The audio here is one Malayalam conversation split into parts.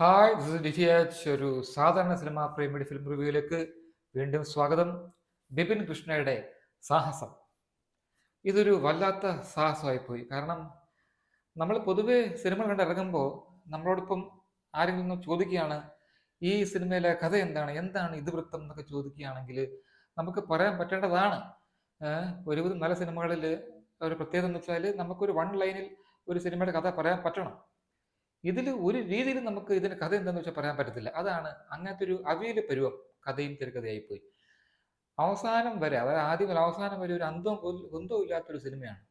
Hi, this is ഡിറ്റിഎച്ച്. ഒരു സാധാരണ സിനിമാ പ്രേമിയുടെ ഫിലിം റിവ്യൂയിലേക്ക് വീണ്ടും സ്വാഗതം. ബിപിൻ കൃഷ്ണയുടെ സാഹസം. ഇതൊരു വല്ലാത്ത സാഹസമായിപ്പോയി. കാരണം നമ്മൾ പൊതുവെ സിനിമ കണ്ടിറങ്ങുമ്പോൾ നമ്മളോടൊപ്പം ആരെങ്കിലും ചോദിക്കുകയാണ്, ഈ സിനിമയിലെ കഥ എന്താണ്, എന്താണ് ഇതിവൃത്തം എന്നൊക്കെ ചോദിക്കുകയാണെങ്കിൽ നമുക്ക് പറയാൻ പറ്റേണ്ടതാണ്. ഒരുവിധം നല്ല സിനിമകളിൽ ഒരു പ്രത്യേകത എന്ന് വെച്ചാൽ നമുക്കൊരു വൺ ലൈനിൽ ഒരു സിനിമയുടെ കഥ പറയാൻ പറ്റണം. ഇതിൽ ഒരു രീതിയിലും നമുക്ക് ഇതിന്റെ കഥ എന്താണെന്ന് വെച്ചാൽ പറയാൻ പറ്റത്തില്ല. അതാണ് അങ്ങനത്തെ ഒരു അവിയല് പരുവം കഥയും തിരക്കഥയായിപ്പോയി. അവസാനം വരെ, അതായത് ആദ്യം മുതൽ അവസാനം വരെ ഒരു കുന്തവും ഇല്ലാത്തൊരു സിനിമയാണ്.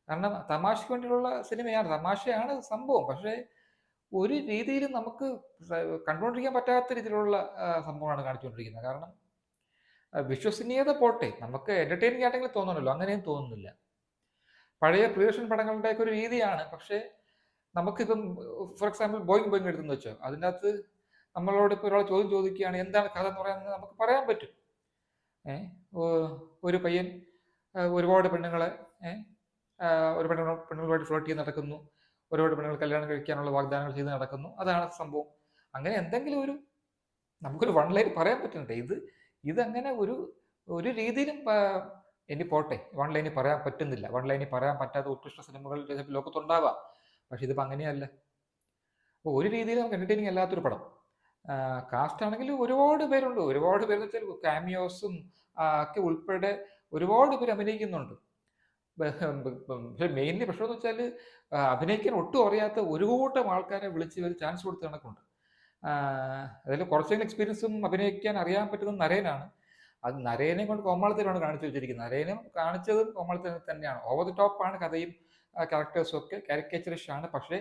കാരണം തമാശയ്ക്ക് വേണ്ടിയുള്ള സിനിമയാണ്, തമാശയാണ് സംഭവം. പക്ഷേ ഒരു രീതിയിലും നമുക്ക് കണ്ടുകൊണ്ടിരിക്കാൻ പറ്റാത്ത രീതിയിലുള്ള സംഭവമാണ് കാണിച്ചുകൊണ്ടിരിക്കുന്നത്. കാരണം വിശ്വസനീയത പോട്ടെ, നമുക്ക് എന്റർടൈനിങ് ആയിട്ടെങ്കിലും തോന്നണമല്ലോ, അങ്ങനെയും തോന്നുന്നില്ല. പഴയ പ്രിയദർശൻ പടങ്ങളുടെയൊക്കെ ഒരു രീതിയാണ്. പക്ഷേ നമുക്കിപ്പം ഫോർ എക്സാമ്പിൾ ബോയിങ് ബോയിങ് എടുത്തെന്ന് വെച്ചോ, അതിൻ്റെ അകത്ത് നമ്മളോട് ഇപ്പോൾ ഒരാൾ ചോദ്യം ചോദിക്കുകയാണ് എന്താണ് കഥ എന്ന് പറയുന്നത്, നമുക്ക് പറയാൻ പറ്റും. ഏഹ് ഒരു പയ്യൻ ഒരുപാട് പെണ്ണുങ്ങളെ ഒരു പെണ്ണുങ്ങളുമായിട്ട് ഫ്ലോട്ട് ചെയ്ത് നടക്കുന്നു, ഒരുപാട് പെണ്ണുങ്ങൾ കല്യാണം കഴിക്കാനുള്ള വാഗ്ദാനങ്ങൾ ചെയ്ത് നടക്കുന്നു, അതാണ് സംഭവം. അങ്ങനെ എന്തെങ്കിലും ഒരു നമുക്കൊരു വൺ ലൈൻ പറയാൻ പറ്റുന്നുണ്ട്. ഇതങ്ങനെ ഒരു ഒരു രീതിയിലും ഇനി പോട്ടെ, വൺ ലൈനിൽ പറയാൻ പറ്റുന്നില്ല. വൺ ലൈനിൽ പറയാൻ പറ്റാത്ത ഉത്കൃഷ്ട സിനിമകൾ ലോകത്തുണ്ടാവാം. പക്ഷെ ഇതിപ്പോൾ അങ്ങനെയല്ല. അപ്പോൾ ഒരു രീതിയിൽ നമുക്ക് എന്റർടൈനിങ് അല്ലാത്തൊരു പടം. കാസ്റ്റ് ആണെങ്കിൽ ഒരുപാട് പേരുണ്ട്. ഒരുപാട് പേരെന്ന് വെച്ചാൽ ക്യാമിയോസും ഒക്കെ ഉൾപ്പെടെ ഒരുപാട് പേര് അഭിനയിക്കുന്നുണ്ട്. പക്ഷെ മെയിൻലി പ്രശ്നം എന്ന് വെച്ചാൽ അഭിനയിക്കാൻ ഒട്ടും അറിയാത്ത ഒരു കൂട്ടം ആൾക്കാരെ വിളിച്ച് ഒരു ചാൻസ് കൊടുത്ത് കണക്കുണ്ട്. അതിൽ കുറച്ചെങ്കിലും എക്സ്പീരിയൻസും അഭിനയിക്കാൻ അറിയാൻ പറ്റുന്ന നരേനാണ്. അത് നരേനെ കൊണ്ട് കോമാളിത്തരമാണ് കാണിച്ചു വെച്ചിരിക്കുന്നത്. നരേനും കാണിച്ചതും കോമാളിത്തരം തന്നെയാണ്. ഓവർ ദി ടോപ്പ് ആണ് കഥയും ക്യാരക്ടേഴ്സും ഒക്കെ കാരിക്കേച്ചറിഷ് ആണ്. പക്ഷേ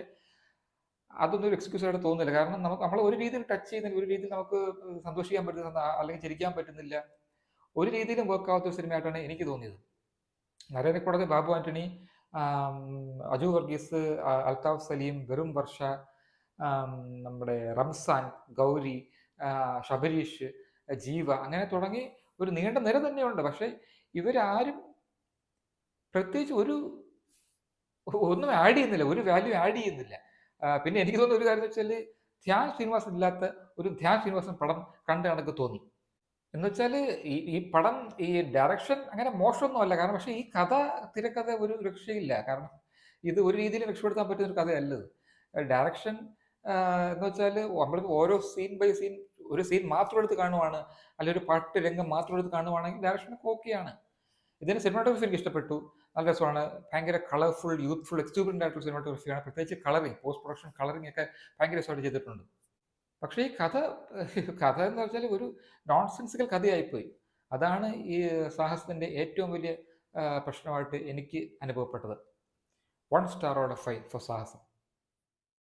അതൊന്നും ഒരു എക്സ്ക്യൂസ് ആയിട്ട് തോന്നുന്നില്ല. കാരണം നമ്മൾ ഒരു രീതിയിൽ ടച്ച് ചെയ്യുന്നില്ല, ഒരു രീതിയിൽ നമുക്ക് സന്തോഷിക്കാൻ പറ്റുന്ന അല്ലെങ്കിൽ ചിരിക്കാൻ പറ്റുന്നില്ല, ഒരു രീതിയിലും വർക്ക് ആവാത്ത ഒരു സിനിമയായിട്ടാണ് എനിക്ക് തോന്നിയത്. നരേനെ കൂടാതെ ബാബു ആന്റണി, അജു വർഗീസ്, അൽതാഫ് സലീം, വെറും വർഷ, നമ്മുടെ റംസാൻ, ഗൗരി, ശബരീഷ്, ജീവ, അങ്ങനെ തുടങ്ങി ഒരു നീണ്ട നിര തന്നെയുണ്ട്. പക്ഷേ ഇവരാരും പ്രത്യേകിച്ച് ഒന്നും ആഡ് ചെയ്യുന്നില്ല, ഒരു വാല്യൂ ആഡ് ചെയ്യുന്നില്ല. പിന്നെ എനിക്ക് തോന്നുന്ന ഒരു കാര്യം എന്ന് വെച്ചാൽ ധ്യാൻ ശ്രീനിവാസൻ ഇല്ലാത്ത ഒരു ധ്യാൻ ശ്രീനിവാസൻ പടം കണ്ട് കണക്ക് തോന്നി. എന്ന് വെച്ചാൽ ഈ പടം, ഈ ഡയറക്ഷൻ അങ്ങനെ മോശമൊന്നും അല്ല. കാരണം പക്ഷേ ഈ തിരക്കഥ ഒരു രക്ഷയില്ല. കാരണം ഇത് ഒരു രീതിയിൽ രക്ഷപ്പെടുത്താൻ പറ്റുന്ന ഒരു കഥയല്ലത്. ഡയറക്ഷൻ എന്ന് വെച്ചാൽ നമ്മൾ ഓരോ സീൻ ബൈ സീൻ, ഒരു സീൻ മാത്രം എടുത്ത് കാണുവാണ്, അല്ലെങ്കിൽ ഒരു പാട്ട് രംഗം മാത്രം എടുത്ത് കാണുവാണെങ്കിൽ ഡയറക്ഷനൊക്കെ ഓക്കെയാണ്. ഇതിന് സിനിമാറ്റോഗ്രഫി എനിക്ക് ഇഷ്ടപ്പെട്ടു, നല്ല രസമാണ്. ഭയങ്കര കളർഫുൾ, യൂത്ത്ഫുൾ, എക്സ്യൂബറൻ്റ് ആയിട്ടുള്ള സിനിമാറ്റോഗ്രഫിയാണ്. പ്രത്യേകിച്ച് കളറിങ്, പോസ്റ്റ് പ്രൊഡക്ഷൻ കളറിങ് ഒക്കെ ഭയങ്കര രസമായിട്ട് ചെയ്തിട്ടുണ്ട്. പക്ഷേ ഈ കഥ എന്ന് വെച്ചാൽ ഒരു നോൺസെൻസിക്കൽ കഥയായിപ്പോയി. അതാണ് ഈ സാഹസത്തിൻ്റെ ഏറ്റവും വലിയ പ്രശ്നമായിട്ട് എനിക്ക് അനുഭവപ്പെട്ടത്. 1 സ്റ്റാർ ഔട്ട് ഓഫ് 5 ഫോർ സാഹസം.